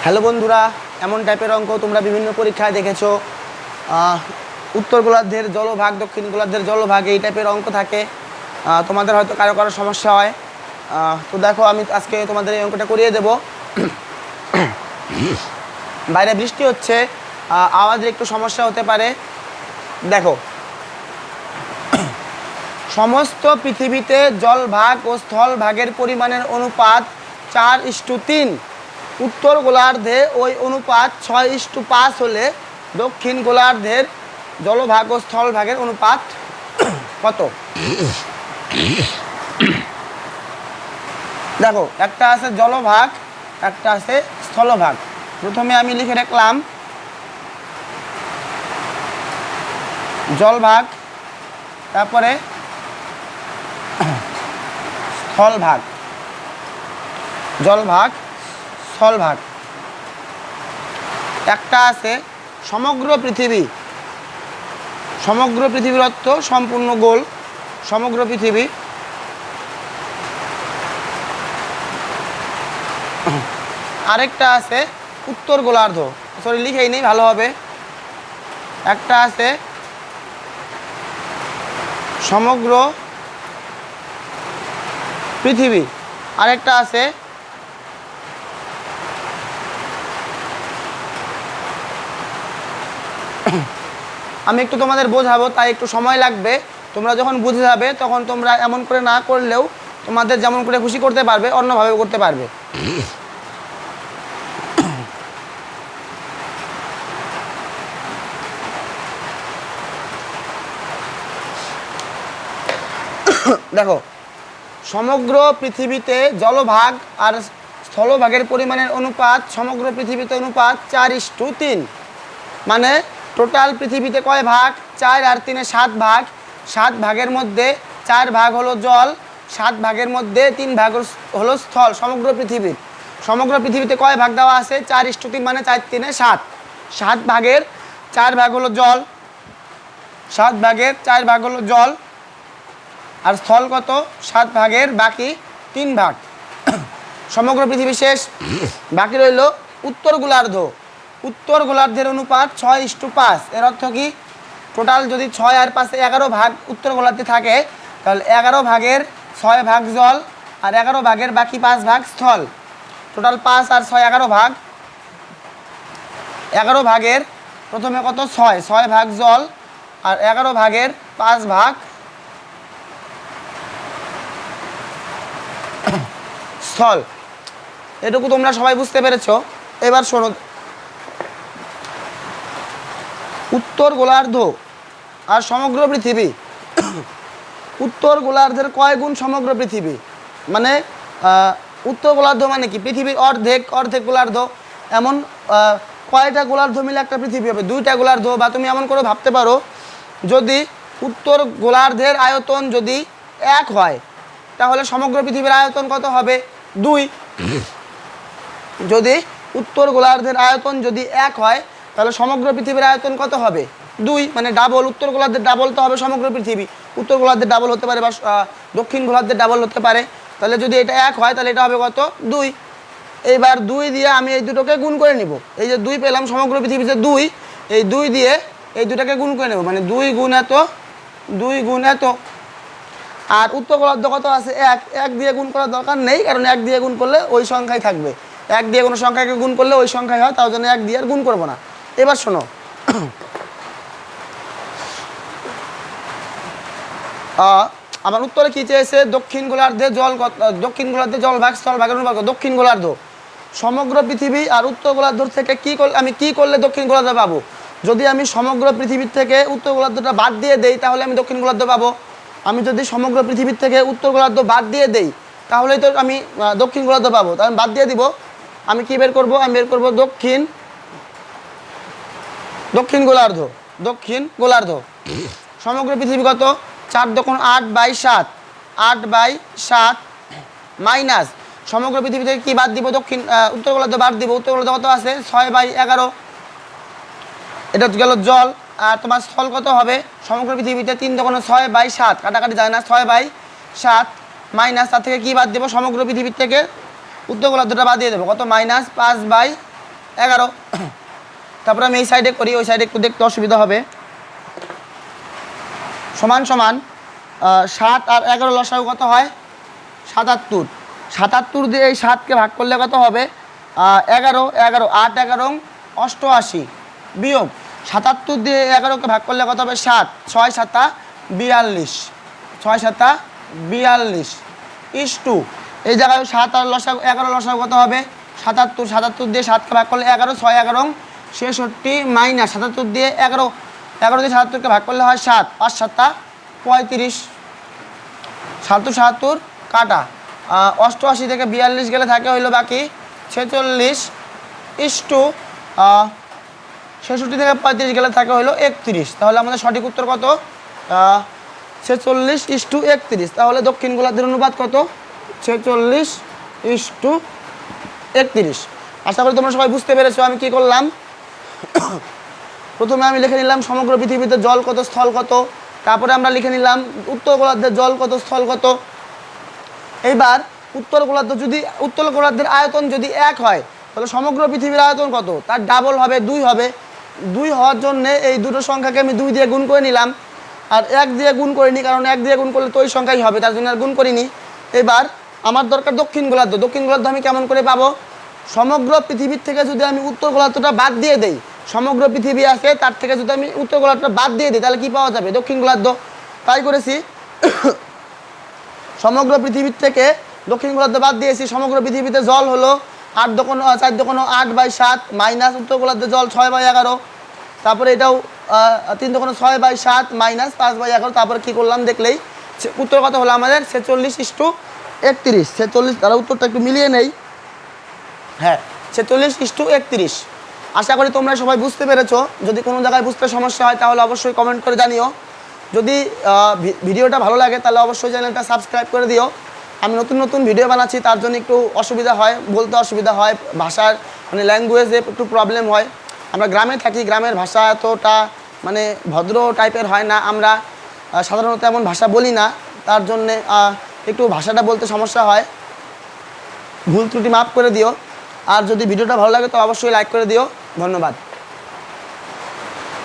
Hello বন্ধুরা, এমন টাইপের অঙ্ক তোমরা বিভিন্ন পরীক্ষায় দেখেছো। উত্তর গোলার্ধের জলভাগ, দক্ষিণ গোলার্ধের জলভাগ, এই টাইপের অঙ্ক থাকে। তোমাদের হয়তো কারো কারো সমস্যা হয়। তো দেখো, আমি আজকে তোমাদের এই অঙ্কটা করিয়ে দেব। বাইরে বৃষ্টি হচ্ছে, আওয়াজের একটু সমস্যা হতে পারে। দেখো, সমস্ত পৃথিবীতে জলভাগ ও স্থলভাগের পরিমাণের অনুপাত 4:3। উত্তর গোলার্ধে ওই অনুপাত 6:5 হলে দক্ষিণ গোলার্ধের জলভাগ ও স্থলভাগের অনুপাত কত? দেখো, একটা আছে জলভাগ, একটা আছে স্থলভাগ। প্রথমে আমি লিখে রাখলাম জলভাগ, তারপরে স্থলভাগ, জলভাগ স্থলভাগ। একটা আছে সমগ্র পৃথিবী। সমগ্র পৃথিবীর অর্থ সম্পূর্ণ গোল, সমগ্র পৃথিবী। আরেকটা আছে উত্তর গোলার্ধ, সরি লিখেই নেই, ভালো হবে। একটা আছে সমগ্র পৃথিবী, আরেকটা আছে আমি একটু তোমাদের বোঝাবো, তাই একটু সময় লাগবে। তোমরা যখন বুঝে যাবে তখন তোমরা এমন করে না করলেও তোমাদের যেমন করে খুশি করতে পারবে, অন্যভাবে করতে পারবে। দেখো, সমগ্র পৃথিবীতে জলভাগ আর স্থলভাগের পরিমাণের অনুপাত, সমগ্র পৃথিবীতে অনুপাত 4:3। মানে টোটাল পৃথিবীতে কয় ভাগ? 4 আর 3 7 ভাগ। 7 ভাগের মধ্যে 4 ভাগ হলো জল, 7 ভাগের মধ্যে 3 ভাগ হলো স্থল। সমগ্র পৃথিবীর, সমগ্র পৃথিবীতে কয় ভাগ দেওয়া আছে? 4:3, মানে 4 3 7। 7 ভাগের 4 ভাগ হলো জল, 7 ভাগের 4 ভাগ হলো জল। আর স্থল কত? 7 ভাগের বাকি 3 ভাগ। সমগ্র পৃথিবী শেষ, বাকি রইল উত্তর গোলার্ধ। উত্তর গোলার্ধের অনুপাত 6:5। এর অর্থ কি? টোটাল যদি 6 আর 5 11 ভাগ উত্তর গোলার্ধে থাকে, তাহলে 11 ভাগের 6 ভাগ জল আর 11 ভাগের বাকি 5 ভাগ স্থল। টোটাল 5 আর 6 11 ভাগ। 11 ভাগের প্রথমে কত? 6, 6 ভাগ জল আর 11 ভাগের 5 ভাগ স্থল। এটুকু তোমরা সবাই বুঝতে পেরেছো। এবার শোনো, উত্তর গোলার্ধ আর সমগ্র পৃথিবী। উত্তর গোলার্ধের কয় গুণ সমগ্র পৃথিবী? মানে উত্তর গোলার্ধ মানে কি? পৃথিবীর অর্ধেক, অর্ধেক গোলার্ধ। এমন কয়টা গোলার্ধ মিলে একটা পৃথিবী হবে? 2টা গোলার্ধ। বা তুমি এমন করে ভাবতে পারো, যদি উত্তর গোলার্ধের আয়তন যদি 1 হয়, তাহলে সমগ্র পৃথিবীর আয়তন কত হবে? 2। যদি উত্তর গোলার্ধের আয়তন যদি 1 হয়, তাহলে সমগ্র পৃথিবীর আয়তন কত হবে? 2, মানে ডাবল। উত্তর গোলার্ধের ডাবল তো হবে সমগ্র পৃথিবী। উত্তর গোলার্ধের ডাবল হতে পারে বা দক্ষিণ গোলার্ধের ডাবল হতে পারে। তাহলে যদি এটা 1 হয়, তাহলে এটা হবে কত? 2। এইবার 2 দিয়ে আমি এই দুটোকে গুণ করে নিব। এই যে 2 পেলাম, সমগ্র পৃথিবীতে 2, এই 2 দিয়ে এই দুটাকে গুণ করে নেব, মানে 2 গুণ এত, 2 গুণ এত। আর উত্তর গোলার্ধ কত আছে? 1। 1 দিয়ে গুণ করার দরকার নেই, কারণ 1 দিয়ে গুণ করলে ওই সংখ্যাই থাকবে। 1 দিয়ে কোনো সংখ্যাকে গুণ করলে ওই সংখ্যাই হয়, তার জন্য 1 দিয়ে আর গুণ করবো না। এবার শোনো, আমার উত্তরে কী চেয়েছে? দক্ষিণ গোলার্ধে দক্ষিণ গোলার্ধে জলভাগ স্থলভাগের অনুপাত। দক্ষিণ গোলার্ধ, সমগ্র পৃথিবী আর উত্তর গোলার্ধ থেকে আমি কী করলে দক্ষিণ গোলার্ধ পাবো? যদি আমি সমগ্র পৃথিবীর থেকে উত্তর গোলার্ধটা বাদ দিয়ে দেই, তাহলে আমি দক্ষিণ গোলার্ধ পাবো। আমি যদি সমগ্র পৃথিবীর থেকে উত্তর গোলার্ধ বাদ দিয়ে দেই, তাহলেই তো আমি দক্ষিণ গোলার্ধ পাবো। তাহলে বাদ দিয়ে দিব। আমি কি বের করব? আমি বের করব দক্ষিণ গোলার্ধ। দক্ষিণ গোলার্ধ, সমগ্র পৃথিবী কত? 4 2 8/7, 8/7 মাইনাস সমগ্র পৃথিবী থেকে কি বাদ দিব? উত্তর গোলার্ধ বাদ দিব। উত্তর গোলার্ধ কত আছে? 6/11। এটা গেল জল। আর তোমার স্থল কত হবে? সমগ্র পৃথিবীতে 3 2 6/7, কাটাকাটি যায় না, 6/7 মাইনাস তার থেকে কী বাদ দেবো? সমগ্র পৃথিবীর থেকে উত্তর গোলার্ধটা বাদ দিয়ে দেবো। কত? -5/7। 11। তারপরে আমি এই সাইডে করি, ওই সাইডে একটু দেখতে অসুবিধা হবে। সমান সমান 7 আর 11 লসাগু কত হয়? 77। 77 দিয়ে এই 7কে ভাগ করলে কত হবে? 11, 11, 8, 11, 88 বিয়োগ 77 দিয়ে 11কে ভাগ করলে কত হবে? 7, 6, 7, 42, 6, 7, 42 ইস্টু এই জায়গায় 7 আর লসাগু 11 লসাগু কত হবে? 77। 77 দিয়ে 7কে ভাগ করলে 11, 6, 11, 66 মাইনাস 77 দিয়ে 11, 11 দিয়ে 77কে ভাগ করলে হয় 7, 5, 7, 35, 77, 77 কাটা 88 থেকে 42 গেলে থাকে হইলো বাকি 46 ইস্টু 66 থেকে 35 গেলে থাকে হইলো 31। তাহলে আমাদের সঠিক উত্তর কত? 46 ইস্টু 31। তাহলে দক্ষিণ গোলার্ধের অনুপাত কত? 46 ইস্টু 31। আশা করি তোমরা সবাই বুঝতে পেরেছো আমি কি করলাম। প্রথমে আমি লিখে নিলাম সমগ্র পৃথিবীতে জল কত, স্থল কত। তারপরে আমরা লিখে নিলাম উত্তর গোলার্ধের জল কত, স্থল কত। এইবার উত্তর গোলার্ধের আয়তন যদি 1 হয় তাহলে সমগ্র পৃথিবীর আয়তন কত? তার ডাবল হবে, 2 হবে। 2 হওয়ার জন্য এই দুটো সংখ্যাকে আমি 2 দিয়ে গুণ করে নিলাম, আর 1 দিয়ে গুণ করিনি, কারণ 1 দিয়ে গুণ করলে তো ওই সংখ্যাই হবে, তার জন্য আর গুণ করিনি। এবার আমার দরকার দক্ষিণ গোলার্ধ। দক্ষিণ গোলার্ধ আমি কেমন করে পাবো? সমগ্র পৃথিবীর থেকে যদি আমি উত্তর গোলার্ধটা বাদ দিয়ে দেই, সমগ্র পৃথিবী আছে তার থেকে যদি আমি উত্তর গোলার্ধটা বাদ দিয়ে দিই তাহলে কি পাওয়া যাবে? দক্ষিণ গোলার্ধ। তাই করেছি, সমগ্র পৃথিবীর থেকে দক্ষিণ গোলার্ধ বাদ দিয়েছি। সমগ্র পৃথিবীতে জল হলো 8 দোকান 4 দোকান 8/7 মাইনাস উত্তর গোলার্ধে জল 6/11। তারপরে এটাও 3 দোকান 6/7 মাইনাস 5/11। তারপরে কী করলাম দেখলেই উত্তর কত হলো আমাদের? 46 ইস্টু 31। 46, তারা উত্তরটা একটু মিলিয়ে নেই। হ্যাঁ, 46 ইস্টু 31। আশা করি তোমরা সবাই বুঝতে পেরেছো। যদি কোনো জায়গায় বুঝতে সমস্যা হয় তাহলে অবশ্যই কমেন্ট করে জানিও। যদি ভিডিওটা ভালো লাগে তাহলে অবশ্যই চ্যানেলটা সাবস্ক্রাইব করে দিও। আমি নতুন নতুন ভিডিও বানাচ্ছি, তার জন্য একটু অসুবিধা হয়, বলতে অসুবিধা হয়, ভাষার মানে ল্যাঙ্গুয়েজে একটু প্রবলেম হয়। আমরা গ্রামে থাকি, গ্রামের ভাষা এতটা মানে ভদ্র টাইপের হয় না, আমরা সাধারণত এমন ভাষা বলি না, তার জন্যে একটু ভাষাটা বলতে সমস্যা হয়। ভুল ত্রুটি মাফ করে দিও। আর যদি ভিডিওটা ভালো লাগে তো অবশ্যই লাইক করে দিও। ধন্যবাদ।